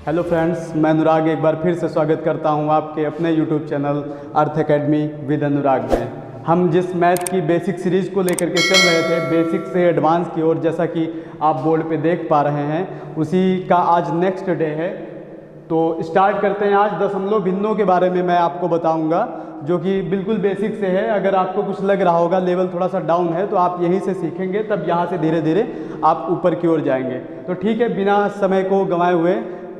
Hello friends, मैं अनुराग एक बार फिर से स्वागत करता हूं आपके अपने YouTube channel Arth academy with Anurag में। हम जिस मैथ की बेसिक सीरीज़ को लेकर के चल रहे थे, बेसिक से एडवांस की ओर, जैसा कि आप बोर्ड पे देख पा रहे हैं, उसी का आज नेक्स्ट डे है। तो स्टार्ट करते हैं। आज दशमलव भिन्नों के बारे में मैं आपको बताऊंगा, जो कि बिल्कुल बेसिक से है। अगर आपको कुछ लग रहा होगा लेवल थोड़ा सा डाउन है, तो आप यहीं से सीखेंगे, तब यहाँ से धीरे धीरे आप ऊपर की ओर जाएंगे। तो ठीक है, बिना समय को गंवाए हुए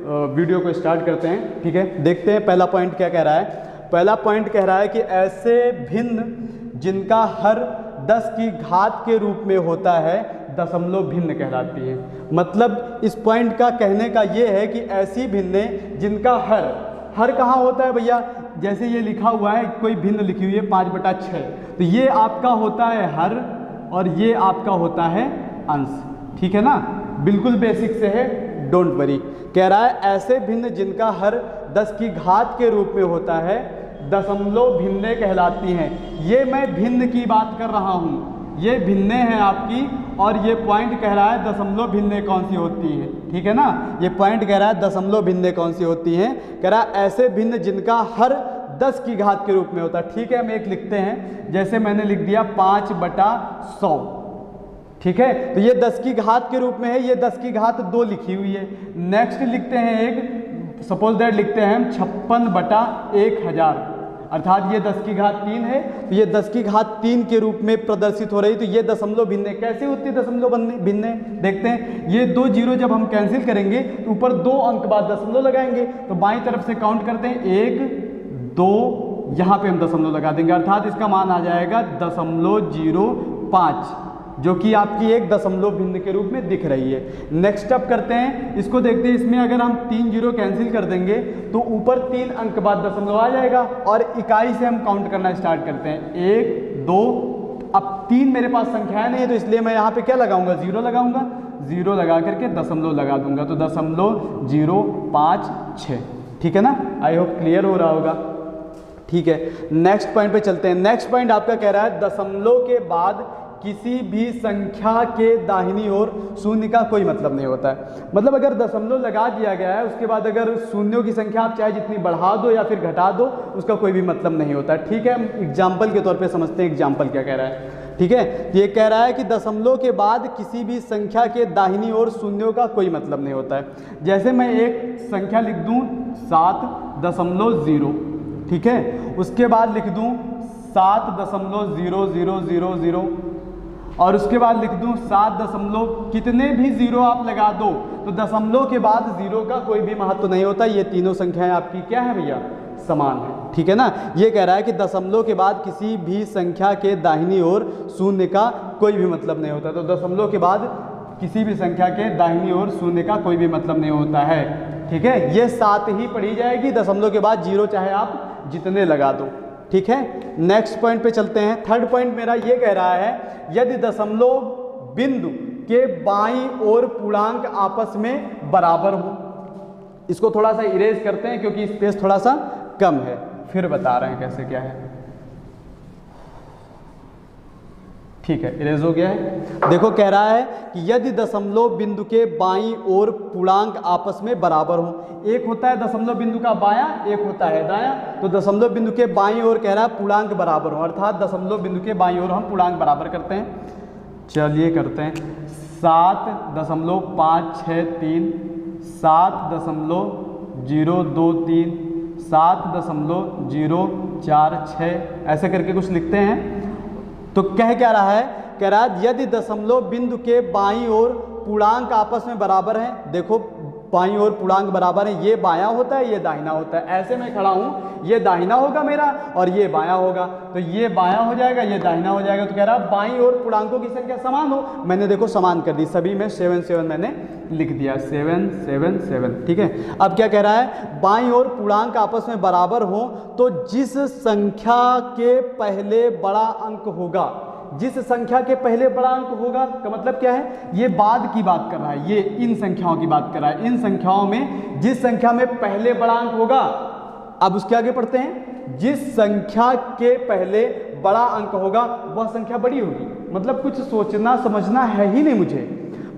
वीडियो को स्टार्ट करते हैं। ठीक है, देखते हैं पहला पॉइंट क्या कह रहा है। पहला पॉइंट कह रहा है कि ऐसे भिन्न जिनका हर 10 की घात के रूप में होता है दशमलव भिन्न कहलाती है। मतलब इस पॉइंट का कहने का ये है कि ऐसी भिन्नें जिनका हर कहाँ होता है भैया, जैसे ये लिखा हुआ है, कोई भिन्न लिखी हुई है 5/6, तो ये आपका होता है हर और ये आपका होता है अंश। ठीक है ना, बिल्कुल बेसिक से है, डोंट वरी। कह रहा है ऐसे भिन्न जिनका हर 10 की घात के रूप में होता है दशमलव भिन्नें कहलाती हैं। ये मैं भिन्न की बात कर रहा हूँ, ये भिन्नें हैं आपकी, और ये पॉइंट कह रहा है दशमलव भिन्नें कौन सी होती है। ठीक है ना, ये पॉइंट कह रहा है दशमलव भिन्नें कौन सी होती हैं। कह रहा है ऐसे भिन्न जिनका हर 10 की घात के रूप में होता है। ठीक है, हम एक लिखते हैं, जैसे मैंने लिख दिया 5/100। ठीक है, तो ये 10 की घात के रूप में है, ये 10 की घात 2 लिखी हुई है। नेक्स्ट लिखते हैं एक, सपोज दैट लिखते हैं हम 56/1000, अर्थात ये 10 की घात 3 है, तो ये 10 की घात 3 के रूप में प्रदर्शित हो रही। तो ये दशमलव भिन्नें कैसे होती है? दशमलव भिन्नें देखते हैं। ये 2 जीरो जब हम कैंसिल करेंगे तो ऊपर 2 अंक बाद दशमलव लगाएंगे, तो बाईं तरफ से काउंट करते हैं 1 2, यहाँ पे हम दशमलव लगा देंगे, अर्थात इसका मान आ जाएगा 0.05, जो कि आपकी एक दशमलव भिन्न के रूप में दिख रही है। नेक्स्ट अप करते हैं, इसको देखते हैं। इसमें अगर हम 3 जीरो कैंसिल कर देंगे तो ऊपर 3 अंक बाद दशमलव आ जाएगा, और इकाई से हम काउंट करना स्टार्ट करते हैं 1 2। अब 3 मेरे पास संख्याएं नहीं है, तो इसलिए मैं यहाँ पे क्या लगाऊंगा? 0 लगाऊंगा। 0 लगा करके दशमलव लगा दूंगा, तो 0.056। ठीक है ना, आई होप क्लियर हो रहा होगा। ठीक है, नेक्स्ट पॉइंट पे चलते हैं। नेक्स्ट पॉइंट आपका कह रहा है दशमलव के बाद किसी भी संख्या के दाहिनी ओर शून्य का कोई मतलब नहीं होता है। मतलब अगर दशमलव लगा दिया गया है, उसके बाद अगर शून्यों की संख्या आप चाहे जितनी बढ़ा दो या फिर घटा दो, उसका कोई भी मतलब नहीं होता है। ठीक है, हम एग्जाम्पल के तौर पे समझते हैं एग्जाम्पल क्या कह रहा है। ठीक है, ये कह रहा है कि दशमलव के बाद किसी भी संख्या के दाहिनी ओर शून्यों का कोई मतलब नहीं होता है। जैसे मैं एक संख्या लिख दूँ 7.0, ठीक है, उसके बाद लिख दूँ 7.0000, और उसके बाद लिख दूँ 7 कितने भी जीरो आप लगा दो, तो दशमलव के बाद जीरो का कोई भी महत्व नहीं होता। ये तीनों संख्याएं आपकी क्या है भैया? समान है। ठीक है ना, ये कह रहा है कि दशमलव के बाद किसी भी संख्या के दाहिनी ओर शून्य का कोई भी मतलब नहीं होता। तो दशमलव के बाद किसी भी संख्या के दाहिनी ओर शून्य का कोई भी मतलब नहीं होता है। ठीक है, ये 7 ही पढ़ी जाएगी, दशमलव के बाद जीरो चाहे आप जितने लगा दो। ठीक है, नेक्स्ट पॉइंट पे चलते हैं। थर्ड पॉइंट मेरा ये कह रहा है यदि दशमलव बिंदु के बाईं ओर पूर्णांक आपस में बराबर हो। इसको थोड़ा सा इरेज करते हैं क्योंकि स्पेस थोड़ा सा कम है, फिर बता रहे हैं कैसे क्या है। ठीक है, इरेज हो गया है। देखो, कह रहा है कि यदि दशमलव बिंदु के बाईं ओर पूर्णांक आपस में बराबर हो। एक होता है दशमलव बिंदु का बायां, एक होता है दायां। तो दशमलव बिंदु के बाईं ओर कह रहा है पूर्णांक बराबर हो, अर्थात दशमलव बिंदु के बाईं ओर हम पूर्णांक बराबर करते हैं। चलिए करते हैं। 7.563, 7.023, 7.046, ऐसे करके कुछ लिखते हैं। तो कह क्या रहा है? कह रहा है यदि दशमलव बिंदु के बाईं ओर पूर्णांक आपस में बराबर हैं। देखो, बाईं ओर पूर्णांक बराबर है, ये बायां होता है, ये दाहिना होता है। ऐसे मैं खड़ा हूं, ये दाहिना होगा मेरा और ये बायां होगा, तो ये बायां हो जाएगा, ये दाहिना हो जाएगा। तो कह रहा है बाईं ओर पूर्णांकों की संख्या समान हो। मैंने देखो समान कर दी, सभी में 7 7 मैंने लिख दिया, 7 7 7। ठीक है, अब क्या कह रहा है? बाईं ओर पूर्णांक आपस में बराबर हो तो जिस संख्या के पहले बड़ा अंक होगा, जिस संख्या के पहले बड़ा अंक होगा का मतलब क्या है? ये बाद की बात कर रहा है, ये इन संख्याओं की बात कर रहा है। इन संख्याओं में जिस संख्या में पहले बड़ा अंक होगा, अब उसके आगे पढ़ते हैं, जिस संख्या के पहले बड़ा अंक होगा वह संख्या बड़ी होगी। मतलब कुछ सोचना समझना है ही नहीं मुझे,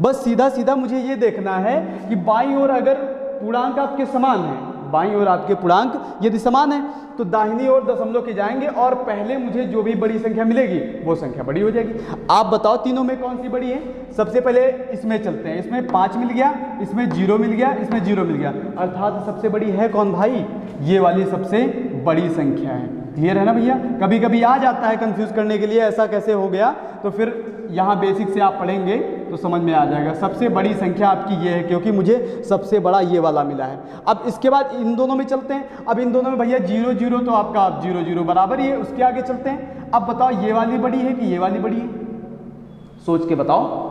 बस सीधा सीधा मुझे ये देखना है कि बाईं ओर अगर पूर्णांक आपके समान हैं, बाईं ओर आपके पूर्णांक यदि समान है तो दाहिनी ओर दशमलव के जाएंगे और पहले मुझे जो भी बड़ी संख्या मिलेगी वो संख्या बड़ी हो जाएगी। आप बताओ तीनों में कौन सी बड़ी है। सबसे पहले इसमें चलते हैं, इसमें 5 मिल गया, इसमें 0 मिल गया, इसमें 0 मिल गया, अर्थात सबसे बड़ी है कौन भाई, ये वाली सबसे बड़ी संख्या है। क्लियर है ना भैया। कभी कभी आ जाता है कंफ्यूज करने के लिए ऐसा कैसे हो गया, तो फिर यहाँ बेसिक से आप पढ़ेंगे तो समझ में आ जाएगा। सबसे बड़ी संख्या आपकी ये है क्योंकि मुझे सबसे बड़ा ये वाला मिला है। अब इसके बाद इन दोनों में चलते हैं। अब इन दोनों में भैया 0 0 तो आपका 0 0 बराबर ही है। उसके आगे चलते हैं। अब बताओ ये वाली बड़ी है कि ये वाली बड़ी है, सोच के बताओ।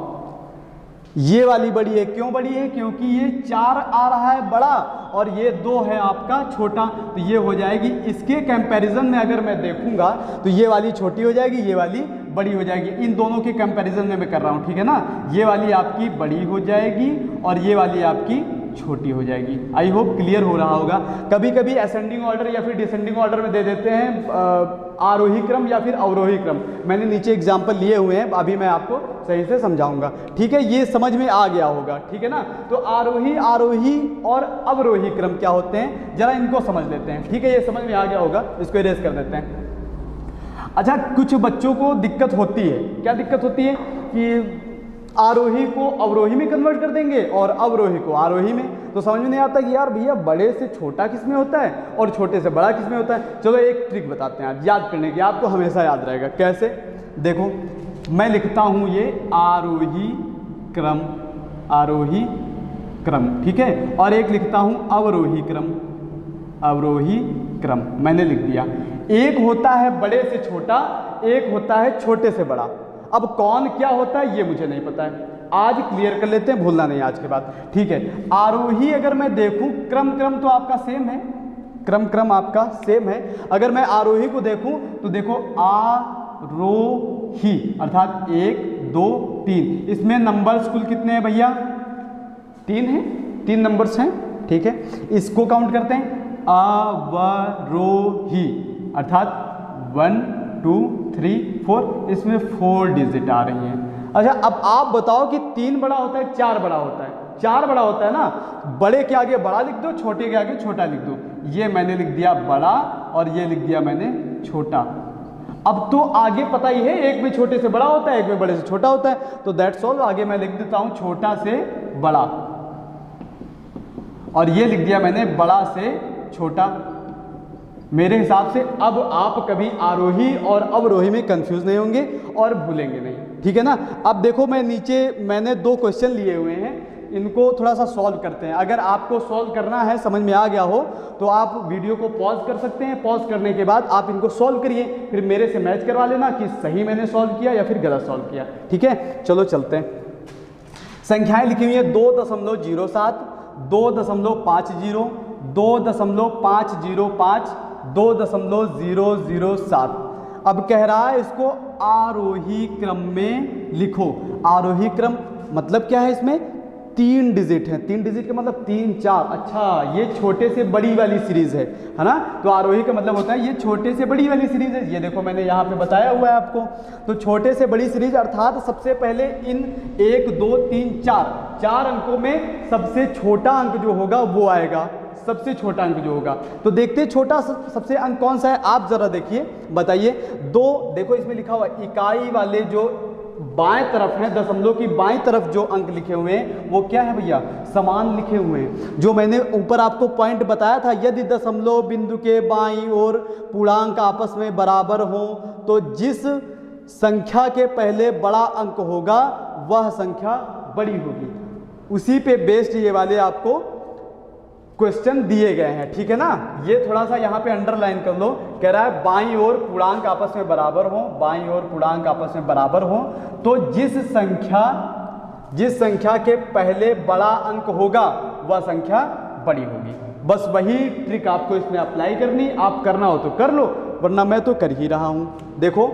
ये वाली बड़ी है। क्यों बड़ी है? क्योंकि ये 4 आ रहा है बड़ा और ये 2 है आपका छोटा, तो ये हो जाएगी। इसके कंपैरिजन में अगर मैं देखूंगा तो ये वाली छोटी हो जाएगी, ये वाली बड़ी हो जाएगी। इन दोनों के कंपैरिजन में मैं कर रहा हूँ, ठीक है ना। ये वाली आपकी बड़ी हो जाएगी और ये वाली आपकी छोटी हो जाएगी। आई होप क्लियर हो रहा होगा। कभी कभी असेंडिंग ऑर्डर या फिर डिसेंडिंग ऑर्डर में दे देते हैं, आरोही क्रम या फिर अवरोही क्रम। मैंने नीचे एग्जाम्पल लिए हुए हैं, अभी मैं आपको सही से समझाऊंगा, ठीक है। ये समझ में आ गया होगा, ठीक है ना। तो आरोही, आरोही और अवरोही क्रम क्या होते हैं, जरा इनको समझ लेते हैं, ठीक है। ये समझ में आ गया होगा, इसको इरेज कर देते हैं। अच्छा, कुछ बच्चों को दिक्कत होती है। क्या दिक्कत होती है कि आरोही को अवरोही में कन्वर्ट कर देंगे और अवरोही को आरोही में, तो समझ में नहीं आता कि यार भैया बड़े से छोटा किस में होता है और छोटे से बड़ा किस में होता है। चलो एक ट्रिक बताते हैं आज याद करने की, आपको हमेशा याद रहेगा। कैसे? देखो, मैं लिखता हूँ ये आरोही क्रम, आरोही क्रम, ठीक है, और एक लिखता हूँ अवरोही क्रम, अवरोही क्रम। मैंने लिख दिया। एक होता है बड़े से छोटा, एक होता है छोटे से बड़ा। अब कौन क्या होता है ये मुझे नहीं पता है, आज क्लियर कर लेते हैं, भूलना नहीं आज के बाद, ठीक है। आरोही अगर मैं देखूं, क्रम क्रम तो आपका सेम है, क्रम क्रम आपका सेम है। अगर मैं आरोही को देखूं तो देखो आरोही अर्थात 1 2 3, इसमें नंबर्स कुल कितने हैं भैया? 3 हैं, 3 नंबर्स हैं, ठीक है। इसको काउंट करते हैं, अवरोही अर्थात 1 2 3 4, इसमें 4 डिजिट आ रही हैं। अच्छा, अब आप बताओ कि 3 बड़ा होता है 4 बड़ा होता है? 4 बड़ा होता है ना। बड़े के आगे बड़ा लिख दो, छोटे के आगे छोटा लिख दो। ये मैंने लिख दिया बड़ा और ये लिख दिया मैंने छोटा। अब तो आगे पता ही है, एक में छोटे से बड़ा होता है, एक में बड़े से छोटा होता है, तो दैट्स ऑल। आगे मैं लिख देता हूं छोटा से बड़ा और ये लिख दिया मैंने बड़ा से छोटा। मेरे हिसाब से अब आप कभी आरोही और अवरोही में कंफ्यूज नहीं होंगे और भूलेंगे नहीं, ठीक है ना। अब देखो, मैं नीचे मैंने 2 क्वेश्चन लिए हुए हैं, इनको थोड़ा सा सॉल्व करते हैं। अगर आपको सॉल्व करना है, समझ में आ गया हो, तो आप वीडियो को पॉज कर सकते हैं। पॉज करने के बाद आप इनको सॉल्व करिए, फिर मेरे से मैच करवा लेना कि सही मैंने सॉल्व किया या फिर गलत सॉल्व किया, ठीक है। चलो चलते हैं। संख्याएं लिखी हुई है 2.07, 2.50, 2.505, 2.007। अब कह रहा है इसको आरोही क्रम में लिखो। आरोही क्रम मतलब क्या है? इसमें 3 डिजिट है। 3 डिजिट का मतलब 3 4। अच्छा, ये छोटे से बड़ी वाली सीरीज है ना। तो आरोही का मतलब होता है ये छोटे से बड़ी वाली सीरीज है। ये देखो मैंने यहाँ पे बताया हुआ है आपको। तो छोटे से बड़ी सीरीज अर्थात सबसे पहले इन 1 2 3 4 अंकों में सबसे छोटा अंक जो होगा वो आएगा, सबसे छोटा अंक जो होगा। तो देखते हैं छोटा सबसे अंक कौन सा है, आप जरा देखिए, बताइए। 2, देखो इसमें लिखा हुआ इकाई वाले जो बाएं तरफ है, दशमलव की बाएं तरफ जो अंक लिखे हुए हैं वो क्या है भैया? समान लिखे हुए हैं। जो मैंने ऊपर आपको पॉइंट बताया था, यदि दशमलव बिंदु के बाईं ओर पूर्णांक आपस में बराबर हो तो जिस संख्या के पहले बड़ा अंक होगा वह संख्या बड़ी होगी। उसी पे बेस्ड ये वाले आपको क्वेश्चन दिए गए हैं, ठीक है ना। ये थोड़ा सा यहाँ पे अंडरलाइन कर लो। कह रहा है बाईं ओर पूर्णांक आपस में बराबर हो, बाईं ओर पूर्णांक आपस में बराबर हो तो जिस संख्या के पहले बड़ा अंक होगा वह संख्या बड़ी होगी। बस वही ट्रिक आपको इसमें अप्लाई करनी। आप करना हो तो कर लो, वरना मैं तो कर ही रहा हूँ। देखो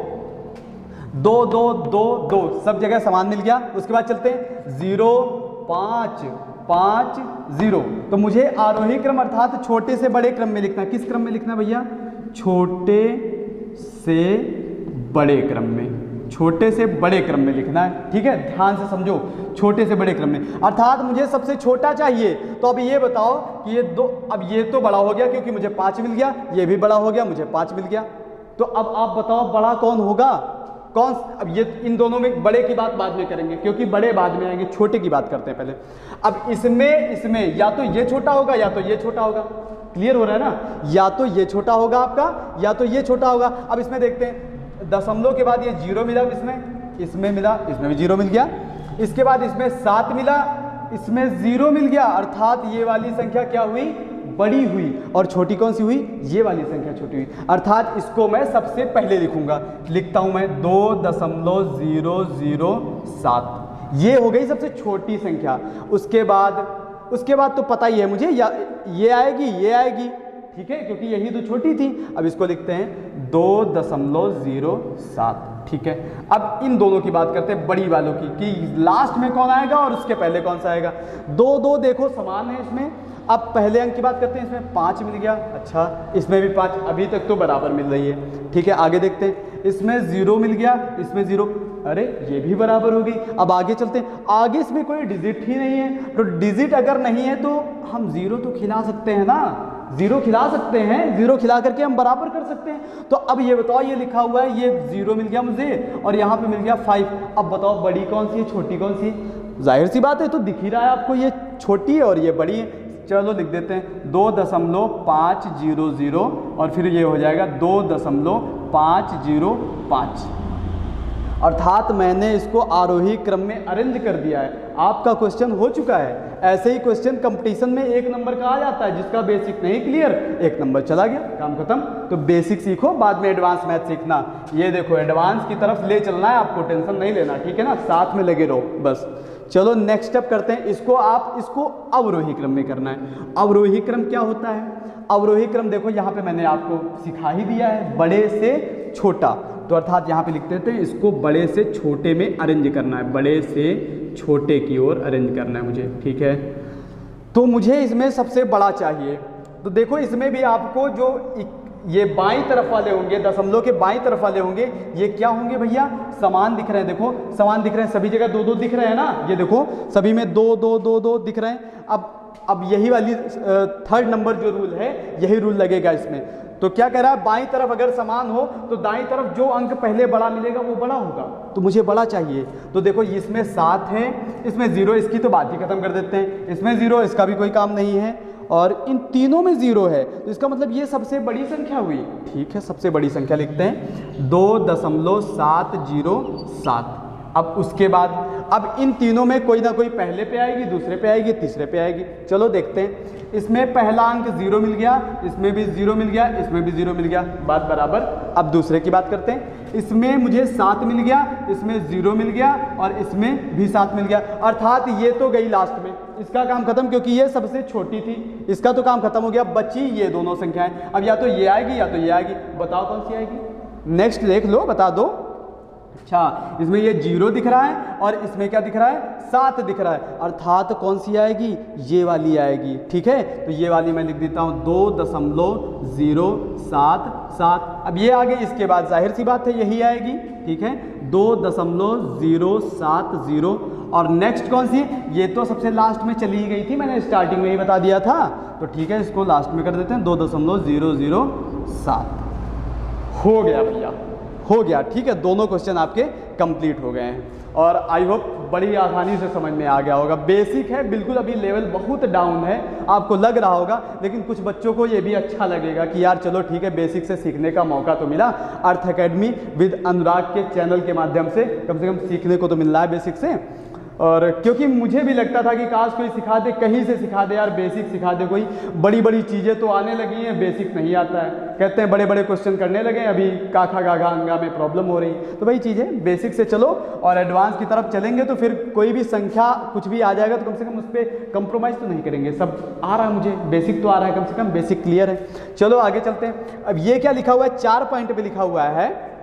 2 2 2 2 सब जगह समान मिल गया। उसके बाद चलते हैं 0 5 5 0। तो मुझे आरोही क्रम अर्थात छोटे से बड़े क्रम में लिखना। किस क्रम में लिखना भैया? छोटे से बड़े क्रम में। छोटे से बड़े क्रम में लिखना है, ठीक है, ध्यान से समझो, छोटे से बड़े क्रम में, अर्थात मुझे सबसे छोटा चाहिए। तो अब ये बताओ कि ये दो, अब ये तो बड़ा हो गया क्योंकि मुझे 5 मिल गया, ये भी बड़ा हो गया, मुझे 5 मिल गया। तो अब आप बताओ बड़ा कौन होगा, कौन? अब ये इन दोनों में बड़े की बात बाद में करेंगे क्योंकि बड़े बाद में आएंगे, छोटे की बात करते हैं पहले। अब इसमें या तो ये छोटा होगा या तो ये छोटा होगा, क्लियर हो रहा है ना, या तो ये छोटा होगा आपका या तो ये छोटा होगा। अब इसमें देखते हैं, दशमलव के बाद ये 0 मिला, इसमें मिला, इसमें भी 0 मिल गया, इसके बाद इसमें 7 मिला, इसमें 0 मिल गया, अर्थात ये वाली संख्या क्या हुई, बड़ी हुई, और छोटी कौन सी हुई, ये वाली संख्या छोटी हुई, अर्थात इसको मैं सबसे पहले लिखूंगा, लिखता हूं मैं 2.007, ये हो गई सबसे छोटी संख्या। उसके बाद तो पता ही है मुझे, या ये आएगी, ठीक है, क्योंकि यही तो छोटी थी। अब इसको लिखते हैं 2.07, ठीक है। अब इन दोनों की बात करते हैं, बड़ी वालों की, कि लास्ट में कौन आएगा और उसके पहले कौन सा आएगा। 2 देखो समान है इसमें। अब पहले अंक की बात करते हैं, इसमें 5 मिल गया, अच्छा, इसमें भी 5, अभी तक तो बराबर मिल रही है, ठीक है। आगे देखते हैं, इसमें 0 मिल गया, इसमें 0, अरे ये भी बराबर हो गई। अब आगे चलते हैं, आगे इसमें कोई डिजिट ही नहीं है, तो डिजिट अगर नहीं है तो हम 0 तो खिला सकते हैं ना, 0 खिला सकते हैं, 0 खिला करके हम बराबर कर सकते हैं। तो अब ये बताओ, ये लिखा हुआ है, ये 0 मिल गया मुझे और यहाँ पे मिल गया 5। अब बताओ बड़ी कौन सी है, छोटी कौन सी? जाहिर सी बात है, तो दिख ही रहा है आपको, ये छोटी है और ये बड़ी है। चलो लिख देते हैं 2.500 और फिर ये हो जाएगा 2.505, अर्थात मैंने इसको आरोही क्रम में अरेंज कर दिया है। आपका क्वेश्चन हो चुका है। ऐसे ही क्वेश्चन कंपटीशन में 1 नंबर का आ जाता है, जिसका बेसिक नहीं क्लियर 1 नंबर चला गया, काम खत्म। तो बेसिक सीखो, बाद में एडवांस मैथ सीखना। ये देखो एडवांस की तरफ ले चलना है आपको, टेंशन नहीं लेना, ठीक है ना, साथ में लगे रहो बस। चलो नेक्स्ट स्टेप करते हैं, इसको अवरोही क्रम में करना है। अवरोही क्रम क्या होता है? अवरोही क्रम देखो यहाँ पे मैंने आपको सिखा ही दिया है, बड़े से छोटा, तो अर्थात यहाँ पे लिखते थे इसको बड़े से छोटे में अरेंज करना है, बड़े से छोटे की ओर अरेंज करना है मुझे, ठीक है। तो मुझे इसमें सबसे बड़ा चाहिए, तो देखो इसमें भी आपको जो ये बाईं तरफ वाले होंगे, दशमलव के बाईं तरफ वाले होंगे, ये क्या होंगे भैया, समान दिख रहे हैं, देखो समान दिख रहे हैं, सभी जगह 2-2 दिख रहे हैं ना, ये देखो सभी में 2-2-2-2 दिख रहे हैं। अब यही वाली थर्ड नंबर जो रूल है, यही रूल लगेगा इसमें। तो क्या कह रहा है, बाईं तरफ अगर समान हो तो दाईं तरफ जो अंक पहले बड़ा मिलेगा वो बड़ा होगा, तो मुझे बड़ा चाहिए। तो देखो इसमें 7 है, इसमें 0, इसकी तो बात ही खत्म कर देते हैं, इसमें 0, इसका भी कोई काम नहीं है, और इन तीनों में 0 है, तो इसका मतलब ये सबसे बड़ी संख्या हुई, ठीक है। सबसे बड़ी संख्या लिखते हैं 2.707। अब उसके बाद अब इन तीनों में कोई ना कोई पहले पे आएगी, दूसरे पे आएगी, तीसरे पे आएगी। चलो देखते हैं, इसमें पहला अंक 0 मिल गया, इसमें भी 0 मिल गया, इसमें भी 0 मिल गया, बात बराबर। अब दूसरे की बात करते हैं, इसमें मुझे 7 मिल गया, इसमें 0 मिल गया और इसमें भी 7 मिल गया, अर्थात ये तो गई लास्ट में, इसका काम खत्म, क्योंकि ये सबसे छोटी थी, इसका तो काम खत्म हो गया। बची ये दोनों संख्याएं, अब या तो ये आएगी या तो ये आएगी, बताओ कौन सी आएगी। नेक्स्ट देख लो, बता दो। अच्छा, इसमें ये 0 दिख रहा है और इसमें क्या दिख रहा है, 7 दिख रहा है, अर्थात कौन सी आएगी, ये वाली आएगी, ठीक है। तो ये वाली मैं लिख देता हूँ 2.077। अब ये आगे इसके बाद जाहिर सी बात है यही आएगी, ठीक है, 2.070। और नेक्स्ट कौन सी, ये तो सबसे लास्ट में चली ही गई थी, मैंने स्टार्टिंग में ही बता दिया था, तो ठीक है इसको लास्ट में कर देते हैं 2.007। हो गया भैया, हो गया, ठीक है। दोनों क्वेश्चन आपके कंप्लीट हो गए हैं और आई होप बड़ी आसानी से समझ में आ गया होगा। बेसिक है बिल्कुल, अभी लेवल बहुत डाउन है, आपको लग रहा होगा, लेकिन कुछ बच्चों को ये भी अच्छा लगेगा कि यार चलो ठीक है, बेसिक से सीखने का मौका तो मिला, अर्थ एकेडमी विद अनुराग के चैनल के माध्यम से कम सीखने को तो मिल रहा है बेसिक से। और क्योंकि मुझे भी लगता था कि काश कोई सिखा दे, कहीं से सिखा दे यार, बेसिक सिखा दे कोई, बड़ी बड़ी चीज़ें तो आने लगी हैं, बेसिक नहीं आता है, कहते हैं बड़े बड़े क्वेश्चन करने लगे, अभी काखा गाघा अंगा में प्रॉब्लम हो रही। तो वही चीज़ें, बेसिक से चलो और एडवांस की तरफ चलेंगे तो फिर कोई भी संख्या कुछ भी आ जाएगा तो कम से कम उस पर कंप्रोमाइज़ तो नहीं करेंगे। सब आ रहा है मुझे, बेसिक तो आ रहा है, कम से कम बेसिक क्लियर है। चलो आगे चलते हैं। अब ये क्या लिखा हुआ है, 4 पॉइंट पे लिखा हुआ है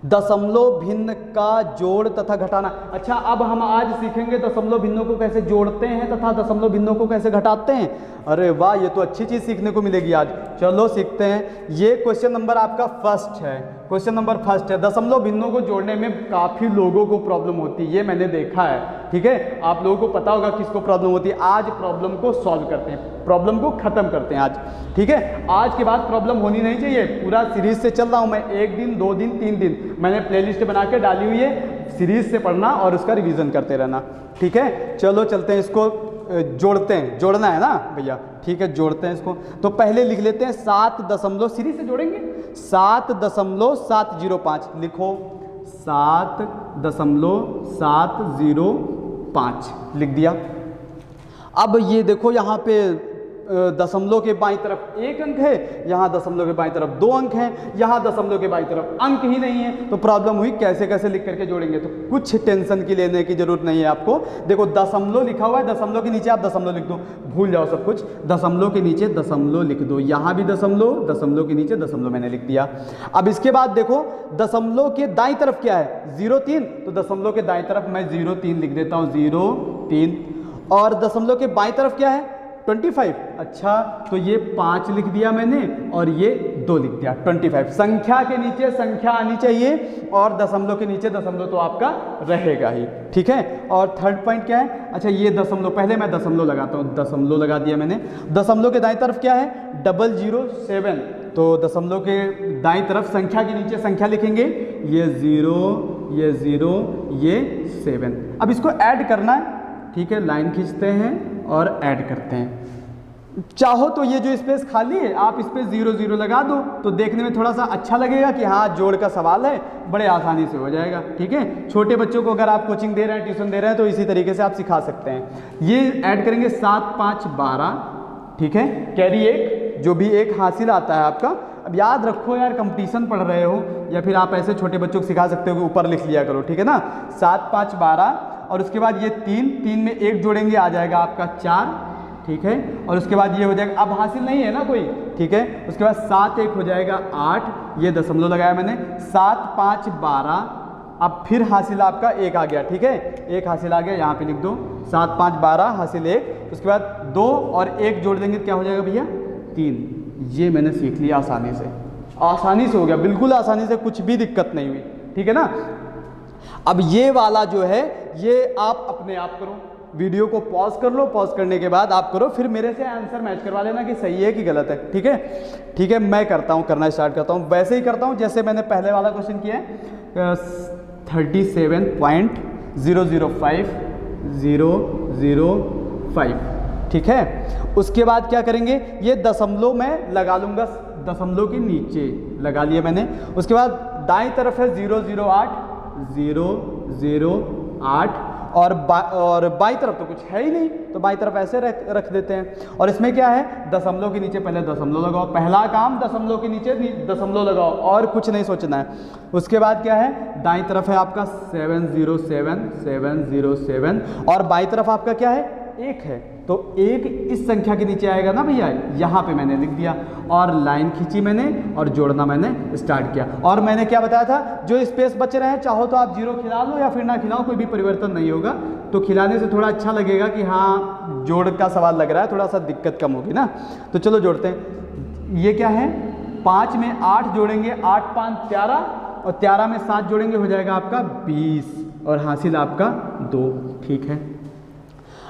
दशमलव भिन्न का जोड़ तथा घटाना। अच्छा, अब हम आज सीखेंगे दशमलव भिन्नों को कैसे जोड़ते हैं तथा दशमलव भिन्नों को कैसे घटाते हैं। अरे वाह, ये तो अच्छी चीज़ सीखने को मिलेगी आज। चलो सीखते हैं। ये क्वेश्चन नंबर आपका फर्स्ट है, क्वेश्चन नंबर फर्स्ट है, दशमलव भिन्नों को जोड़ने में काफ़ी लोगों को प्रॉब्लम होती है, ये मैंने देखा है। ठीक है, आप लोगों को पता होगा किसको प्रॉब्लम होती है। आज प्रॉब्लम को सॉल्व करते हैं, प्रॉब्लम को ख़त्म करते हैं आज। ठीक है, आज के बाद प्रॉब्लम होनी नहीं चाहिए। पूरा सीरीज से चल रहा हूँ मैं, 1 दिन 2 दिन 3 दिन मैंने प्लेलिस्ट बना के डाली हुई है, सीरीज से पढ़ना और उसका रिवीजन करते रहना। ठीक है, चलो चलते हैं, इसको जोड़ते हैं, जोड़ना है ना भैया। ठीक है, जोड़ते हैं इसको। तो पहले लिख लेते हैं 7 दशमलव, सीरीज से जोड़ेंगे, 7.705 लिखो, 7.705 लिख दिया। अब ये देखो यहाँ पे दशमलव के बाईं तरफ 1 अंक है, यहाँ दशमलव के बाईं तरफ 2 अंक हैं, यहाँ दशमलव के बाईं तरफ अंक ही नहीं है। तो प्रॉब्लम हुई कैसे कैसे लिख करके जोड़ेंगे। तो कुछ टेंशन की लेने की जरूरत नहीं है आपको। देखो दशमलव लिखा हुआ है, दशमलव के नीचे आप दशमलव लिख दो, भूल जाओ सब कुछ। दशमलव के नीचे दशमलव लिख दो, यहाँ भी दशमलव, दशमलव के नीचे दशमलव मैंने लिख दिया। अब इसके बाद देखो दशमलव के दाईं तरफ क्या है, 0.3, तो दशमलव के दाईं तरफ मैं 0.3 लिख देता हूँ, 0.3। और दशमलव के बाईं तरफ क्या है, 25। अच्छा, तो ये 5 लिख दिया मैंने और ये 2 लिख दिया, 25। संख्या के नीचे संख्या आनी चाहिए और दशमलव के नीचे दशमलव तो आपका रहेगा ही। ठीक है, और थर्ड पॉइंट क्या है, अच्छा ये दशमलव, पहले मैं दशमलव लगाता हूँ, दशमलव लगा दिया मैंने। दशमलव के दाईं तरफ क्या है, 007, तो दशमलव के दाईं तरफ संख्या के नीचे संख्या लिखेंगे, ये 0, ये 0, ये 7। अब इसको ऐड करना है। ठीक है, लाइन खींचते हैं और ऐड करते हैं। चाहो तो ये जो स्पेस खाली है आप इस पे 0 0 लगा दो, तो देखने में थोड़ा सा अच्छा लगेगा कि हाँ जोड़ का सवाल है, बड़े आसानी से हो जाएगा। ठीक है, छोटे बच्चों को अगर आप कोचिंग दे रहे हैं, ट्यूशन दे रहे हैं, तो इसी तरीके से आप सिखा सकते हैं। ये ऐड करेंगे 7 5 12। ठीक है, कैरी 1, जो भी 1 हासिल आता है आपका। अब याद रखो यार, कंपटीशन पढ़ रहे हो या फिर आप ऐसे छोटे बच्चों को सिखा सकते हो कि ऊपर लिख लिया करो। ठीक है ना, 7 5 12, और उसके बाद ये 3 में 1 जोड़ेंगे, आ जाएगा आपका 4। ठीक है, और उसके बाद ये हो जाएगा, अब हासिल नहीं है ना कोई। ठीक है, उसके बाद 7 1 हो जाएगा 8, ये दशमलव लगाया मैंने, 7 5 12। अब फिर हासिल आपका 1 आ गया। ठीक है, 1 हासिल आ गया, यहाँ पे लिख दो, 7 5 12 हासिल 1। उसके बाद 2 और 1 जोड़ देंगे, क्या हो जाएगा भैया, 3। ये मैंने सीख लिया आसानी से, आसानी से हो गया, बिल्कुल आसानी से, कुछ भी दिक्कत नहीं हुई। ठीक है ना। अब ये वाला जो है ये आप अपने आप करो, वीडियो को पॉज कर लो, पॉज करने के बाद आप करो, फिर मेरे से आंसर मैच करवा लेना कि सही है कि गलत है। ठीक है, ठीक है, मैं करता हूँ, करना स्टार्ट करता हूँ, वैसे ही करता हूँ जैसे मैंने पहले वाला क्वेश्चन किया है, 37.005005। ठीक है, उसके बाद क्या करेंगे, ये दशमलव मैं लगा लूँगा, दशमलव के नीचे लगा लिया मैंने। उसके बाद दाईं तरफ है 008 008, और बाईं तरफ तो कुछ है ही नहीं, तो बाईं तरफ ऐसे रख देते हैं। और इसमें क्या है, दशमलव के नीचे पहले दशमलव लगाओ, पहला काम दशमलव के नीचे दशमलव लगाओ, और कुछ नहीं सोचना है। उसके बाद क्या है, दाईं तरफ है आपका 707 और बाईं तरफ आपका क्या है, 1 है, तो 1 इस संख्या के नीचे आएगा ना भैया, यहाँ पे मैंने लिख दिया और लाइन खींची मैंने और जोड़ना मैंने स्टार्ट किया। और मैंने क्या बताया था, जो स्पेस बच रहे हैं चाहो तो आप 0 खिला लो या फिर ना खिलाओ, कोई भी परिवर्तन नहीं होगा। तो खिलाने से थोड़ा अच्छा लगेगा कि हाँ जोड़ का सवाल लग रहा है, थोड़ा सा दिक्कत कम होगी ना। तो चलो जोड़ते हैं। ये क्या है, 5 में 8 जोड़ेंगे, 8 5 13, और 13 में 7 जोड़ेंगे, हो जाएगा आपका 20, और हासिल आपका 2। ठीक है,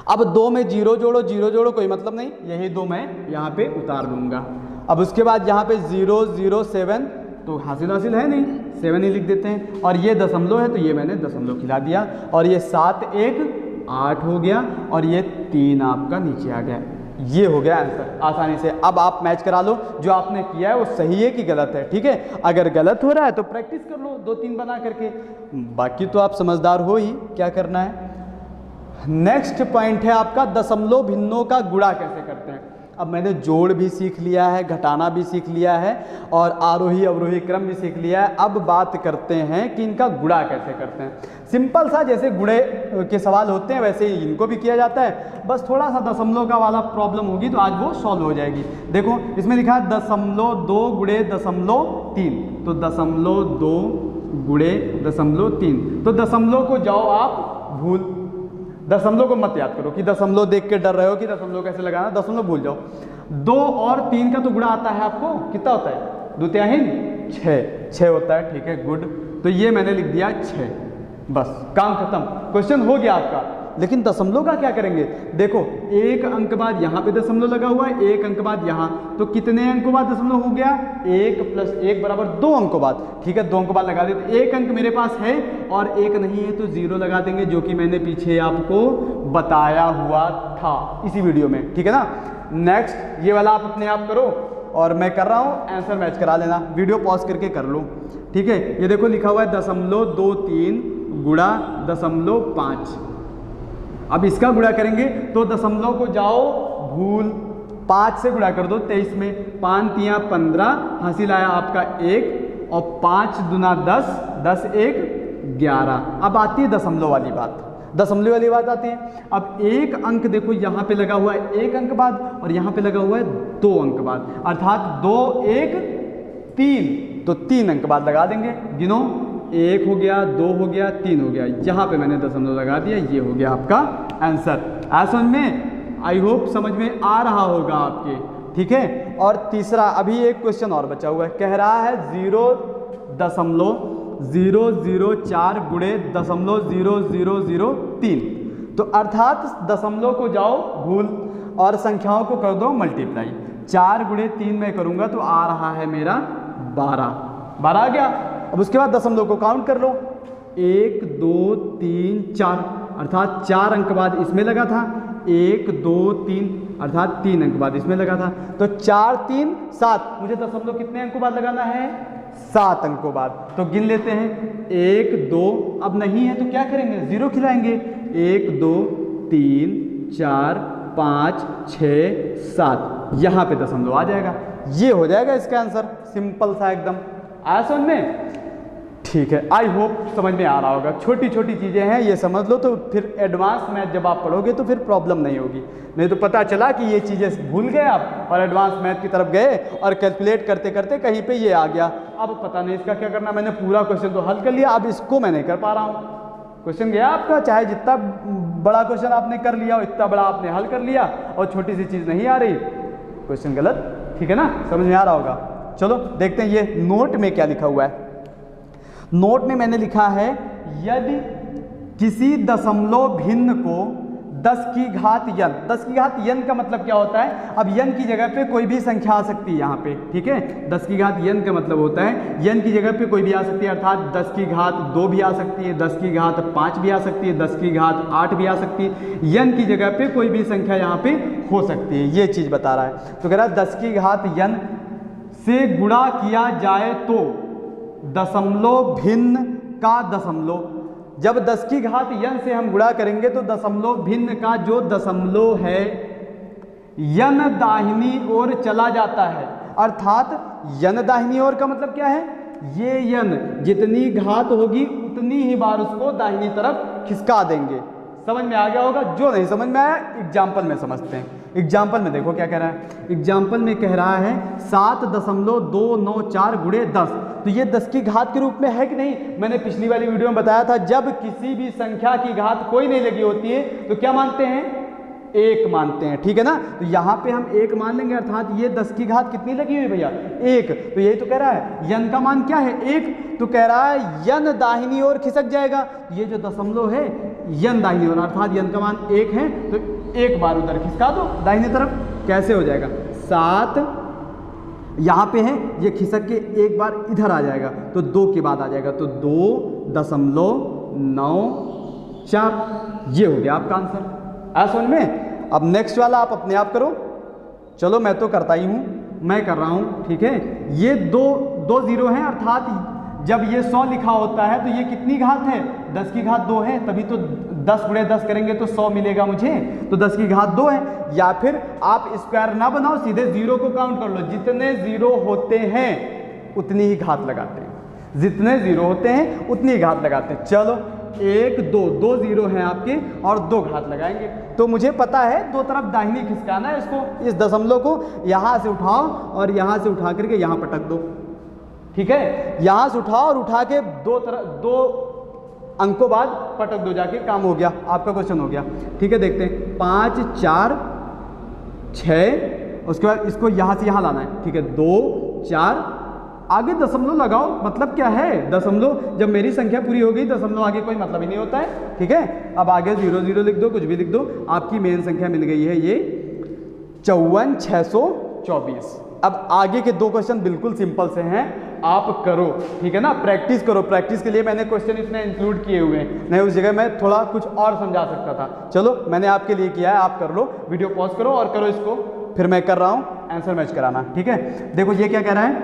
अब 2 में 0 जोड़ो, 0 जोड़ो, कोई मतलब नहीं, यही 2 मैं यहाँ पे उतार लूँगा। अब उसके बाद यहाँ पे 007, तो हासिल है नहीं, 7 ही लिख देते हैं, और ये दशमलव है तो ये मैंने दशमलव खिला दिया, और ये 7 1 8 हो गया, और ये 3 आपका नीचे आ गया। ये हो गया आंसर आसानी से। अब आप मैच करा लो, जो आपने किया है वो सही है कि गलत है। ठीक है, अगर गलत हो रहा है तो प्रैक्टिस कर लो 2-3 बना करके, बाकी तो आप समझदार हो ही, क्या करना है। नेक्स्ट पॉइंट है आपका दशमलव भिन्नों का गुणा कैसे करते हैं। अब मैंने जोड़ भी सीख लिया है, घटाना भी सीख लिया है, और आरोही अवरोही क्रम भी सीख लिया है। अब बात करते हैं कि इनका गुणा कैसे करते हैं। सिंपल सा, जैसे गुणे के सवाल होते हैं वैसे ही इनको भी किया जाता है, बस थोड़ा सा दशमलव का वाला प्रॉब्लम होगी तो आज वो सॉल्व हो जाएगी। देखो इसमें लिखा है 0.2 गुणे 0.3, तो 0.2 गुणे 0.3, तो दशमलव को जाओ आप भूल, दशमलव को मत याद करो कि दशमलव देख के डर रहे हो कि दशमलव कैसे लगाना, दशमलव भूल जाओ। 2 और 3 का तो गुणा आता है आपको, कितना होता है, 2 तिहाई, 6 होता है, ठीक है, गुड। तो ये मैंने लिख दिया 6, बस काम खत्म, क्वेश्चन हो गया आपका। लेकिन दशमलव का क्या करेंगे? देखो, एक अंक बाद यहाँ पे दशमलव लगा हुआ है, एक अंक बाद यहाँ, तो कितने अंकों बाद दशमलव हो गया? 1 + 1 = 2 अंकों बाद, ठीक है, 2 अंकों बाद लगा देते। एक अंक मेरे पास है और एक नहीं है तो 0 लगा देंगे, जो कि मैंने पीछे आपको बताया हुआ था इसी वीडियो में, ठीक है ना। नेक्स्ट ये वाला आप अपने आप करो और मैं कर रहा हूँ, आंसर मैच करा लेना, वीडियो पॉज करके कर लो, ठीक है। ये देखो लिखा हुआ है 0.23 गुणा 0.5। अब इसका गुणा करेंगे तो दशमलव को जाओ भूल, 5 से गुणा कर दो 23 में, 5 × 15, हासिल आया आपका 1, और 5 दूना 10, 10 1 11। अब आती है दशमलव वाली बात, दशमलव वाली बात आती है। अब एक अंक देखो यहाँ पे लगा हुआ है 1 अंक बाद, और यहाँ पे लगा हुआ है 2 अंक बाद, अर्थात 2 1 3, तो 3 अंक बाद लगा देंगे। गिनो, 1 हो गया, 2 हो गया, 3 हो गया, यहाँ पे मैंने दशमलव लगा दिया, ये हो गया आपका आंसर। समझ में, आई होप समझ में आ रहा होगा आपके, ठीक है। और तीसरा अभी एक क्वेश्चन और बचा हुआ है, कह रहा है 0.004 गुणे 0.0003, तो अर्थात दशमलव को जाओ भूल और संख्याओं को कर दो मल्टीप्लाई। 4 × 3 में करूँगा तो आ रहा है मेरा 12 आ गया। अब उसके बाद दशमलव को काउंट कर लो, 1 2 3 4, अर्थात 4 अंक बाद इसमें लगा था, 1 2 3, अर्थात 3 अंक बाद इसमें लगा था, तो 4 3 7, मुझे दशमलव कितने अंकों बाद लगाना है? 7 अंकों बाद। तो गिन लेते हैं, 1 2, अब नहीं है तो क्या करेंगे? 0 खिलाएंगे, 1 2 3 4 5 6 7, यहाँ पे दशमलव आ जाएगा, ये हो जाएगा इसका आंसर, सिंपल सा एकदम। आया समझ में? ठीक है, आई होप समझ में आ रहा होगा। छोटी छोटी चीज़ें हैं, ये समझ लो, तो फिर एडवांस मैथ जब आप पढ़ोगे तो फिर प्रॉब्लम नहीं होगी। नहीं तो पता चला कि ये चीज़ें भूल गए आप और एडवांस मैथ की तरफ गए और कैलकुलेट करते करते कहीं पे ये आ गया, अब पता नहीं इसका क्या करना। मैंने पूरा क्वेश्चन तो हल कर लिया, अब इसको मैं नहीं कर पा रहा हूँ। क्वेश्चन गया आपका, चाहे जितना बड़ा क्वेश्चन आपने कर लिया हो, इतना बड़ा आपने हल कर लिया और छोटी सी चीज़ नहीं आ रही, क्वेश्चन गलत, ठीक है ना, समझ में आ रहा होगा। चलो देखते हैं ये नोट में क्या लिखा हुआ है। नोट में मैंने लिखा है, यदि किसी दशमलव भिन्न को 10 की घात n, 10 की घात n का मतलब क्या होता है? अब n की जगह पे कोई भी संख्या आ सकती है यहाँ पे, ठीक है। 10 की घात n का मतलब होता है n की जगह पे कोई भी आ सकती है, अर्थात 10 की घात 2 भी आ सकती है, 10 की घात 5 भी आ सकती है, 10 की घात 8 भी आ सकती है, n की जगह पे कोई भी संख्या यहाँ पे हो सकती है, ये चीज़ बता रहा है। तो कह रहा है 10 की घात n से गुणा किया जाए तो दशमलव भिन्न का दशमलव, जब 10 की घात n से हम गुणा करेंगे तो दशमलव भिन्न का जो दशमलव है n दाहिनी ओर चला जाता है, अर्थात n दाहिनी ओर का मतलब क्या है? ये n जितनी घात होगी उतनी ही बार उसको दाहिनी तरफ खिसका देंगे। समझ में आ गया होगा। जो नहीं समझ में आया एग्जाम्पल में समझते हैं। एग्जाम्पल में देखो क्या कह रहा है। एग्जाम्पल में कह रहा है 7.294 गुणे 10, तो ये 10 की घात के रूप में है कि नहीं? मैंने पिछली वाली वीडियो में बताया था, जब किसी भी संख्या की घात कोई नहीं लगी होती है तो क्या मानते हैं? 1 मानते हैं, ठीक है ना। तो यहाँ पे हम 1 मान लेंगे, अर्थात ये 10 की घात कितनी लगी हुई भैया? 1। तो यही तो कह रहा है, यन का मान क्या है? 1। तो कह रहा है यन दाहिनी ओर खिसक जाएगा, ये जो दशमलव है यन दाहिनी ओर, अर्थात यन का मान 1 है, तो 1 बार उधर खिसका दो दाहिनी तरफ। कैसे हो जाएगा? 7 यहाँ पे है, ये खिसक के 1 बार इधर आ जाएगा, तो 2 के बाद आ जाएगा, तो 2.94, ये हो गया आपका आंसर। ऐसा समझ में? अब नेक्स्ट वाला आप अपने आप करो। चलो मैं तो करता ही हूँ, मैं कर रहा हूँ, ठीक है। ये दो जीरो हैं, अर्थात जब ये 100 लिखा होता है तो ये कितनी घात है? 10 की घात 2 है, तभी तो 10 गुणे 10 करेंगे तो 100 मिलेगा मुझे, तो 10 की घात 2 है। या फिर आप स्क्वायर ना बनाओ, सीधे जीरो को काउंट कर लो, जितने जीरो होते हैं उतनी ही घात लगाते हैं, जितने जीरो होते हैं उतनी ही घात लगाते हैं। चलो 1 2 जीरो हैं आपके और 2 घात लगाएंगे, तो मुझे पता है 2 तरफ दाहिनी खिसकाना है इसको, इस दशमलव को यहाँ से उठाओ और यहाँ से उठा करके यहाँ पटक दो, ठीक है। यहाँ से उठाओ और उठा के 2 अंकों बाद पटक दो, जाके काम हो गया, आपका क्वेश्चन हो गया, ठीक है। देखते हैं 5 4 6, उसके बाद इसको यहाँ से यहाँ लाना है, ठीक है। 2 4 आगे दशमलव लगाओ, मतलब क्या है दशमलव, जब मेरी संख्या पूरी हो गई दशमलव आगे कोई मतलब ही नहीं होता है, ठीक है। अब आगे 0 0 लिख दो, कुछ भी लिख दो, आपकी मेन संख्या मिल गई है ये 54,624। अब आगे के 2 क्वेश्चन बिल्कुल सिंपल से हैं, आप करो, ठीक है ना, प्रैक्टिस करो। प्रैक्टिस के लिए मैंने क्वेश्चन इसमें इंक्लूड किए हुए हैं, नहीं उस जगह मैं थोड़ा कुछ और समझा सकता था। चलो मैंने आपके लिए किया है, आप कर लो, वीडियो पॉज करो और करो इसको, फिर मैं कर रहा हूँ आंसर मैच कराना, ठीक है। देखो ये क्या कह रहा है,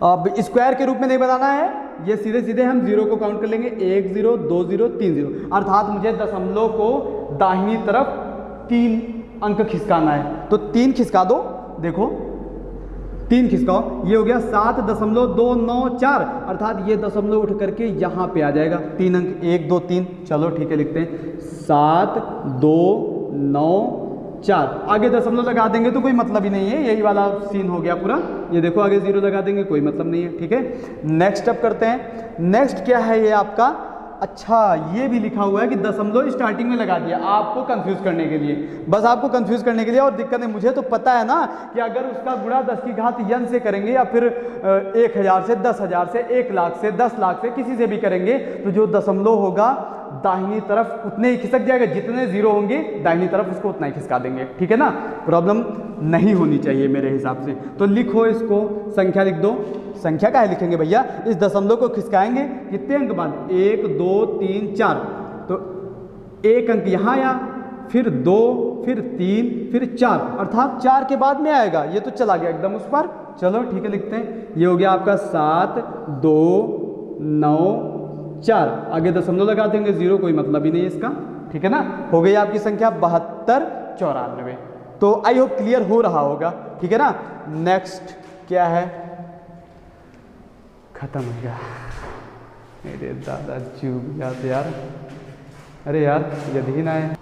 अब स्क्वायर के रूप में नहीं बनाना है, ये सीधे सीधे हम 0 को काउंट कर लेंगे, 1 0 2 0 3 0, अर्थात मुझे दशमलव को दाहिनी तरफ 3 अंक खिसकाना है, तो 3 खिसका दो, देखो 3 खिसकाओ, ये हो गया 7.294, अर्थात ये दशमलव उठ करके यहाँ पे आ जाएगा, 3 अंक 1 2 3, चलो ठीक है लिखते हैं 7 2 9 4, आगे दशमलव लगा देंगे तो कोई मतलब ही नहीं है, यही वाला सीन हो गया पूरा। ये देखो आगे 0 लगा देंगे कोई मतलब नहीं है, ठीक है। नेक्स्ट अब करते हैं, नेक्स्ट क्या है ये आपका, अच्छा ये भी लिखा हुआ है कि दशमलव स्टार्टिंग में लगा दिया, आपको कंफ्यूज करने के लिए, बस आपको कंफ्यूज करने के लिए। और दिक्कत है, मुझे तो पता है ना कि अगर उसका गुणा 10 की घात n से करेंगे या फिर 1000 से 10,000 से 1 लाख से 10 लाख से किसी से भी करेंगे, तो जो दशमलव होगा दाहिनी तरफ उतने ही खिसक जाएगा, जितने 0 होंगे दाहिनी तरफ उसको उतना ही खिसका देंगे, ठीक है ना। प्रॉब्लम नहीं होनी चाहिए मेरे हिसाब से। तो लिखो इसको, संख्या लिख दो, संख्या का है लिखेंगे भैया, इस दशमलव को खिसकाएंगे कितने अंक बाद, 1 2 3 4, तो 1 अंक यहाँ आया, फिर 2 फिर 3 फिर 4, अर्थात 4 के बाद में आएगा, ये तो चला गया एकदम उस पर। चलो ठीक है लिखते हैं, ये हो गया आपका 7 2 9 4, आगे दशमलव लगा देंगे, 0 कोई मतलब ही नहीं है इसका, ठीक है ना। हो गई आपकी संख्या 72 94। तो आई होप क्लियर हो रहा होगा, ठीक है ना। नेक्स्ट क्या है, खत्म हो गया, मेरे दादा चूक जाते यार, अरे यार यदि ना है,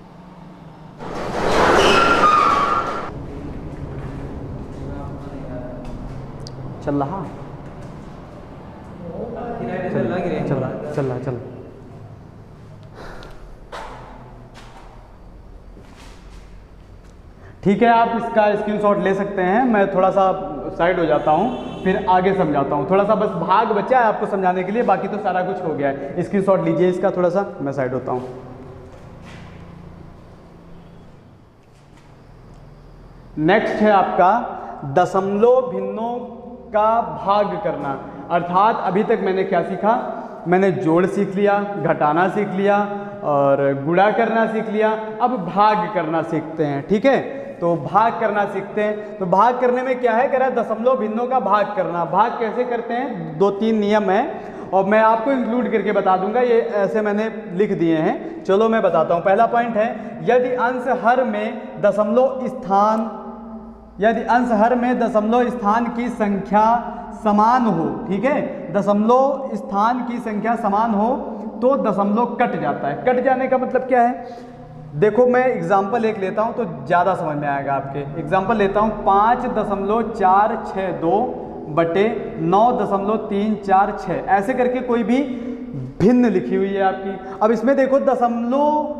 चल रहा चल रहा चल, ठीक है। आप इसका स्क्रीनशॉट ले सकते हैं, मैं थोड़ा सा साइड हो जाता हूँ, फिर आगे समझाता हूँ, थोड़ा सा बस भाग बचा है आपको समझाने के लिए, बाकी तो सारा कुछ हो गया है। स्क्रीनशॉट लीजिए इसका, थोड़ा सा मैं साइड होता हूँ। नेक्स्ट है आपका दशमलव भिन्नों का भाग करना, अर्थात अभी तक मैंने क्या सीखा, मैंने जोड़ सीख लिया, घटाना सीख लिया और गुणा करना सीख लिया, अब भाग करना सीखते हैं, ठीक है। तो भाग करना सीखते हैं, तो भाग करने में क्या है, कह रहा है दशमलव भिन्नों का भाग करना। भाग कैसे करते हैं, 2-3 नियम है और मैं आपको इंक्लूड करके बता दूंगा, ये ऐसे मैंने लिख दिए हैं। चलो मैं बताता हूँ। पहला पॉइंट है, यदि अंश हर में दशमलव स्थान, यदि अंश हर में दशमलव स्थान की संख्या समान हो, ठीक है, दशमलव स्थान की संख्या समान हो तो दशमलव कट जाता है। कट जाने का मतलब क्या है, देखो मैं एग्जाम्पल एक लेता हूं तो ज़्यादा समझ में आएगा आपके। एग्जाम्पल लेता हूं 5.462 बटे 9.346, ऐसे करके कोई भी भिन्न लिखी हुई है आपकी। अब इसमें देखो दशमलव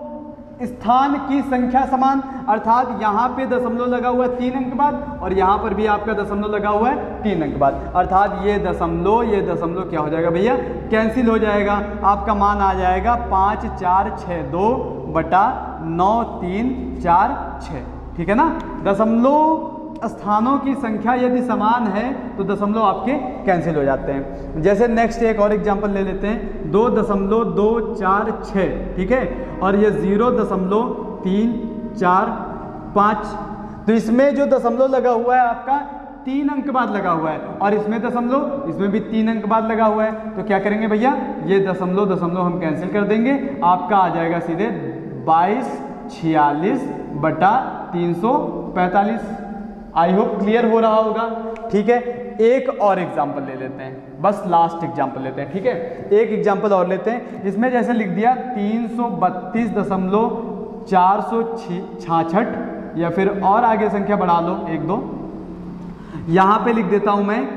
स्थान की संख्या समान, अर्थात यहाँ पे दशमलव लगा हुआ है 3 अंक बाद और यहाँ पर भी आपका दशमलव लगा हुआ है 3 अंक बाद, अर्थात ये दशमलव क्या हो जाएगा भैया, कैंसिल हो जाएगा। आपका मान आ जाएगा 5462 बटा 9346, ठीक है ना। दशमलव स्थानों की संख्या यदि समान है तो दशमलव आपके कैंसिल हो जाते हैं। जैसे नेक्स्ट एक और एग्जांपल ले लेते हैं, 2.246, ठीक है, और ये 0.345, तो इसमें जो दशमलव लगा हुआ है आपका 3 अंक बाद लगा हुआ है और इसमें दशमलव, इसमें भी 3 अंक बाद लगा हुआ है। तो क्या करेंगे भैया, ये दशमलव हम कैंसिल कर देंगे, आपका आ जाएगा सीधे 2246 बटा 345। आई होप क्लियर हो रहा होगा, ठीक है। एक और एग्जाम्पल ले लेते हैं, बस लास्ट एग्जाम्पल लेते हैं, ठीक है। एक एग्जाम्पल और लेते हैं, इसमें जैसे लिख दिया 332.466, या फिर और आगे संख्या बढ़ा लो 1 2, यहाँ पे लिख देता हूँ मैं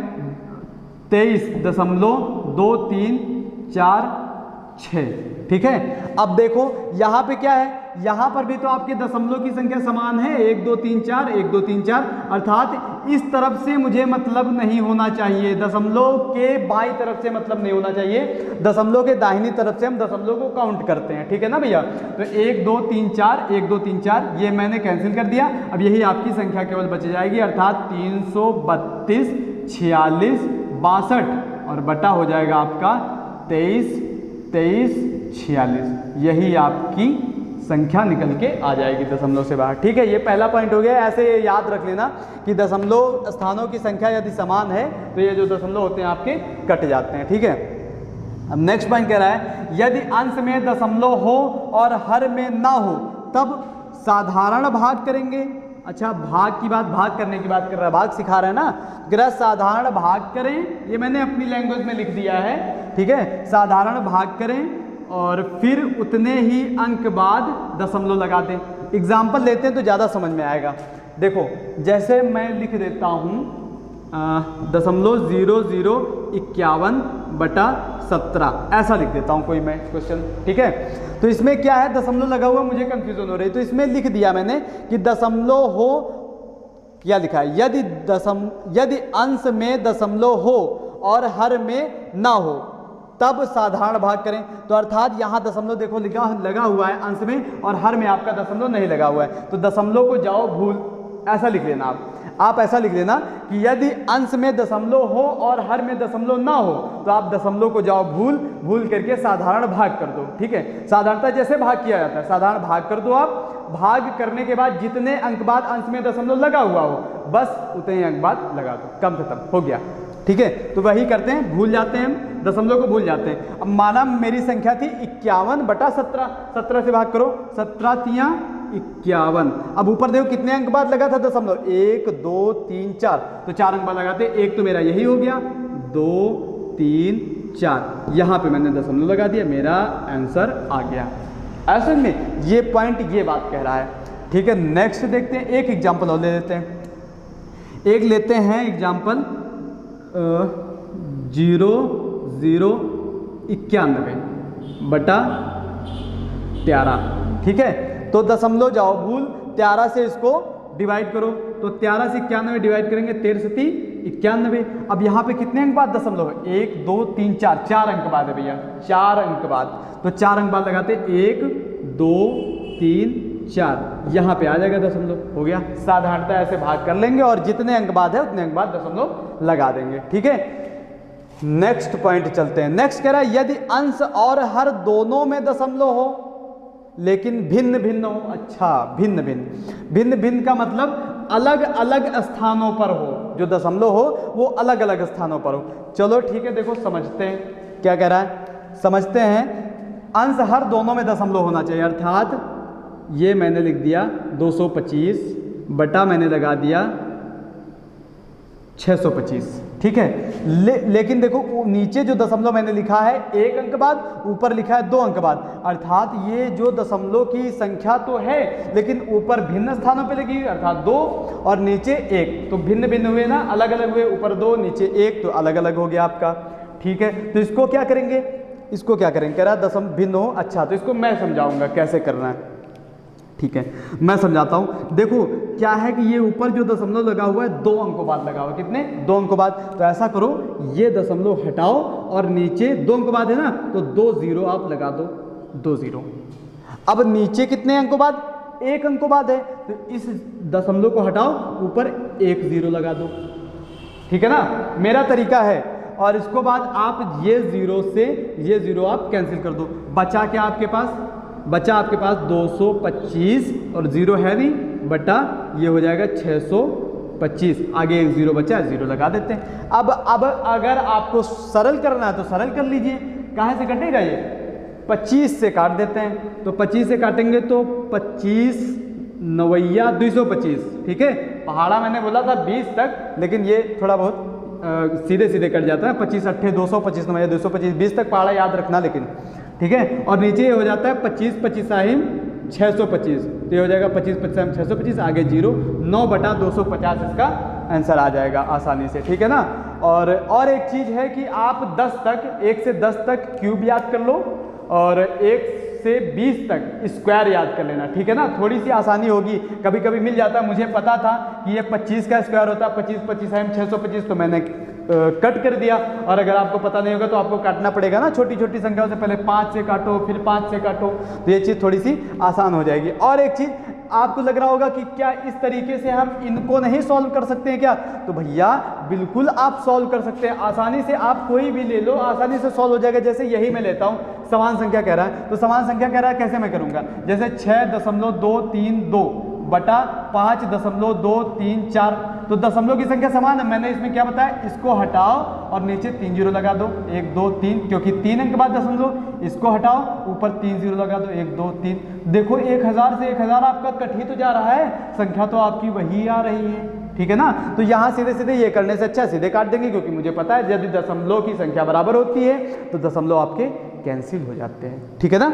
23.234 6। ठीक है, अब देखो यहाँ पे क्या है, यहाँ पर भी तो आपके दशमलव की संख्या समान है, 1 2 3 4 1 2 3 4, अर्थात इस तरफ से मुझे मतलब नहीं होना चाहिए, दशमलव के बाईं तरफ से मतलब नहीं होना चाहिए, दशमलव के दाहिनी तरफ से हम दशमलव को काउंट करते हैं। ठीक है ना भैया, तो 1 2 3 4 1 2 3 4 ये मैंने कैंसिल कर दिया। अब यही आपकी संख्या केवल बच जाएगी, अर्थात 332 46 62 और बटा हो जाएगा आपका 23 23 46। यही आपकी संख्या निकल के आ जाएगी दशमलव से बाहर। ठीक है, ये पहला पॉइंट हो गया। ऐसे याद रख लेना कि दशमलव स्थानों की संख्या यदि समान है तो ये जो दशमलव होते हैं आपके कट जाते हैं। ठीक है, अब नेक्स्ट पॉइंट कह रहा है यदि अंश में दशमलव हो और हर में ना हो तब साधारण भाग करेंगे। अच्छा, भाग की बात, भाग करने की बात कर रहा है, भाग सिखा रहा है ना, कह रहा है साधारण भाग करें, ये मैंने अपनी लैंग्वेज में लिख दिया है। ठीक है, साधारण भाग करें और फिर उतने ही अंक बाद दशमलव लगा दें। एग्जाम्पल लेते हैं तो ज़्यादा समझ में आएगा। देखो, जैसे मैं लिख देता हूँ 0.0051/17, ऐसा लिख देता हूँ कोई मैं क्वेश्चन। ठीक है, तो इसमें क्या है, दशमलव लगा हुआ, मुझे कंफ्यूजन हो रही है, तो इसमें लिख दिया मैंने कि दशमलव हो, क्या लिखा है, यदि अंश में दशमलव हो और हर में ना हो तब साधारण भाग करें। तो अर्थात यहाँ दशमलव देखो लगा हुआ है अंश में और हर में आपका दशमलव नहीं लगा हुआ है, तो दशमलव को जाओ भूल, ऐसा लिख लेना आप ऐसा लिख लेना कि यदि अंश में दशमलव हो और हर में दशमलव ना हो तो आप दशमलव को जाओ भूल करके साधारण भाग कर दो। ठीक है, साधारणतः जैसे भाग किया जाता है, साधारण भाग कर दो आप। भाग करने के बाद जितने अंक बाद अंश में दशमलव लगा हुआ हो बस उतने अंक बाद लगा दो, कम खत्म हो गया। ठीक है, तो वही करते हैं, भूल जाते हैं हम, दशमलव को भूल जाते हैं। अब माना मेरी संख्या थी 51/17, 17 से भाग करो, 17 तियां 51। अब ऊपर देखो कितने अंक बाद लगा था दशमलव, 1 2 3 4, तो 4 अंक बाद लगाते, एक तो मेरा यही हो गया, 2 3 4, यहाँ पे मैंने दशमलव लगा दिया, मेरा आंसर आ गया। ऐसे में ये पॉइंट ये बात कह रहा है। ठीक है, नेक्स्ट देखते हैं, एक एग्जाम्पल और ले लेते हैं, एक लेते हैं एग्जाम्पल 0.091/13। ठीक है, तो दशमलव जाओ भूल, 13 से इसको डिवाइड करो, तो 13 से 91 डिवाइड करेंगे, 13 से 3 91। अब यहाँ पे कितने अंक बाद दशमलव है, 1 2 3 4, 4 अंक बाद है भैया, 4 अंक बाद, तो 4 अंक बाद लगाते 1 2 3 4, यहाँ पे आ जाएगा दशमलव, हो गया। साधारणतः ऐसे भाग कर लेंगे और जितने अंक बाद है उतने अंक बाद दशमलव लगा देंगे। ठीक है, नेक्स्ट पॉइंट चलते हैं। नेक्स्ट कह रहा है यदि अंश और हर दोनों में दशमलव हो लेकिन भिन्न भिन्न हो। अच्छा, भिन्न भिन्न का मतलब अलग अलग स्थानों पर हो, जो दशमलव हो वो अलग अलग स्थानों पर हो। चलो ठीक है, देखो समझते हैं क्या कह रहा है, समझते हैं। अंश हर दोनों में दशमलव होना चाहिए, अर्थात ये मैंने लिख दिया 225 बटा मैंने लगा दिया 625। ठीक है, लेकिन देखो नीचे जो दशमलव मैंने लिखा है 1 अंक बाद, ऊपर लिखा है 2 अंक बाद, अर्थात ये जो दशमलव की संख्या तो है लेकिन ऊपर भिन्न स्थानों पे लगी, अर्थात 2 और नीचे 1, तो भिन्न भिन्न हुए ना, अलग अलग हुए, ऊपर 2 नीचे 1, तो अलग अलग हो गया आपका। ठीक है, तो इसको क्या करेंगे, इसको क्या करेंगे, कह रहा दशम भिन्न हो। अच्छा, तो इसको मैं समझाऊंगा कैसे करना है। ठीक है, मैं समझाता हूँ। देखो क्या है कि ये ऊपर जो दशमलव लगा हुआ है 2 अंकों बाद लगा हुआ है, कितने, 2 अंकों बाद, तो ऐसा करो ये दशमलव हटाओ और नीचे 2 अंकों बाद है ना, तो 2 0 आप लगा दो, 2 0। अब नीचे कितने अंकों बाद, 1 अंकों बाद है, तो इस दशमलव को हटाओ, ऊपर 1 0 लगा दो। ठीक है ना, मेरा तरीका है। और इसको बाद आप ये 0 से ये 0 आप कैंसिल कर दो, बचा क्या आपके पास, बचा आपके पास 225 और 0 है नहीं, बटा ये हो जाएगा 625, आगे एक 0 बचा, 0 लगा देते हैं। अब अगर आपको सरल करना है तो सरल कर लीजिए, कहाँ से कटेगा ये, 25 से काट देते हैं, तो 25 से काटेंगे तो 25 9 225। ठीक है, पहाड़ा मैंने बोला था 20 तक, लेकिन ये थोड़ा बहुत सीधे सीधे कट जाता है, 25 8 225 9 225, 20 तक पहाड़ा याद रखना लेकिन। ठीक है, और नीचे हो जाता है 25 25 625, तो ये हो जाएगा 25 25 625, आगे 0, 9/250 इसका आंसर आ जाएगा आसानी से। ठीक है ना, और एक चीज़ है कि आप 10 तक, 1 से 10 तक क्यूब याद कर लो और 1 से 20 तक स्क्वायर याद कर लेना, ठीक है ना। थोड़ी सी आसानी होगी, कभी कभी मिल जाता है। मुझे पता था कि ये 25 का स्क्वायर होता है, 25 25 है 625, तो मैंने कट कर दिया। और अगर आपको पता नहीं होगा तो आपको काटना पड़ेगा ना, छोटी छोटी संख्याओं से, पहले 5 से काटो फिर 5 से काटो, तो ये चीज़ थोड़ी सी आसान हो जाएगी। और एक चीज़ आपको लग रहा होगा कि क्या इस तरीके से हम इनको नहीं सॉल्व कर सकते हैं क्या, तो भैया बिल्कुल आप सॉल्व कर सकते हैं आसानी से। आप कोई भी ले लो, आसानी से सॉल्व हो जाएगा। जैसे यही मैं लेता हूँ, समान संख्या कह रहा है, तो समान संख्या कह रहा है कैसे मैं करूँगा, जैसे 6.232 बटा 5.234, तो दशमलव की संख्या समान है। मैंने इसमें क्या बताया, इसको हटाओ और नीचे 3 जीरो लगा दो, 1 2 3, क्योंकि 3 अंक के बाद दशमलव, इसको हटाओ ऊपर 3 जीरो लगा दो, 1 2 3। देखो 1000 से 1000 आपका कट ही तो जा रहा है, संख्या तो आपकी वही आ रही है, ठीक है ना। तो यहाँ सीधे सीधे ये करने से अच्छा सीधे काट देंगे, क्योंकि मुझे पता है यदि दशमलव की संख्या बराबर होती है तो दशमलव आपके कैंसिल हो जाते हैं, ठीक है ना।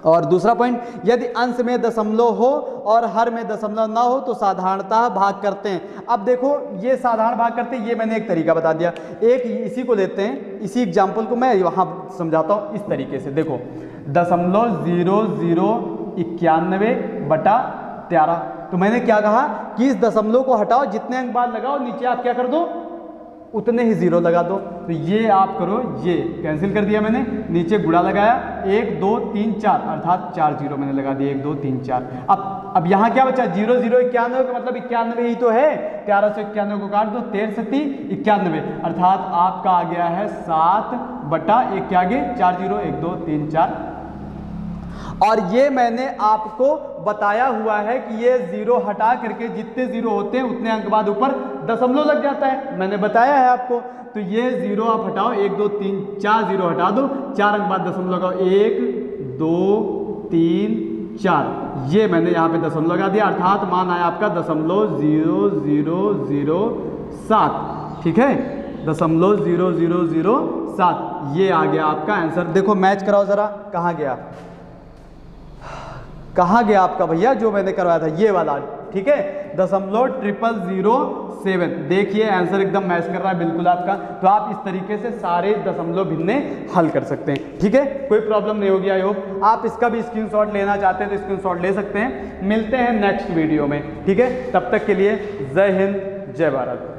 और दूसरा पॉइंट, यदि अंश में दशमलव हो और हर में दशमलव ना हो तो साधारणतः भाग करते हैं। अब देखो ये साधारण भाग करते हैं, ये मैंने एक तरीका बता दिया। एक इसी को लेते हैं, इसी एग्जाम्पल को मैं यहाँ समझाता हूँ इस तरीके से। देखो 0.0091 बटा 13, तो मैंने क्या कहा कि इस दशमलव को हटाओ, जितने अंक बाद लगाओ नीचे आप क्या कर दो, उतने ही जीरो लगा दो। तो ये आप करो, ये कैंसिल कर दिया मैंने, नीचे गुणा लगाया, 1 2 3 4, अर्थात 4 जीरो मैंने लगा दिया, 1 2 3 4। अब यहाँ क्या बचा, 0 0 91 का मतलब 91 ही तो है, 13 से 91 को काट दो, 13 से 3 91, अर्थात आपका आ गया है 7 बटा 1 के आगे 4 जीरो, 1 2 3 4। और ये मैंने आपको बताया हुआ है कि ये जीरो हटा करके जितने जीरो होते हैं उतने अंक बाद ऊपर दशमलव लग जाता है, मैंने बताया है आपको। तो ये जीरो आप हटाओ, 1 2 3 4 जीरो हटा दो, 4 अंक बाद दशमलव लगाओ, 1 2 3 4, ये मैंने यहाँ पे दशमलव लगा दिया, अर्थात मान आया आपका 0.0007, ठीक है, 0.0007, ये आ गया आपका आंसर। देखो मैच कराओ जरा, कहाँ गया, कहाँ गया आपका भैया जो मैंने करवाया था, ये वाला, ठीक है, 0.0007। देखिए आंसर एकदम मैच कर रहा है बिल्कुल आपका। तो आप इस तरीके से सारे दशमलव भिन्ने हल कर सकते हैं, ठीक है, कोई प्रॉब्लम नहीं होगी। आई होप आप इसका भी स्क्रीनशॉट लेना चाहते हैं तो स्क्रीनशॉट ले सकते हैं। मिलते हैं नेक्स्ट वीडियो में, ठीक है, तब तक के लिए जय हिंद जय भारत।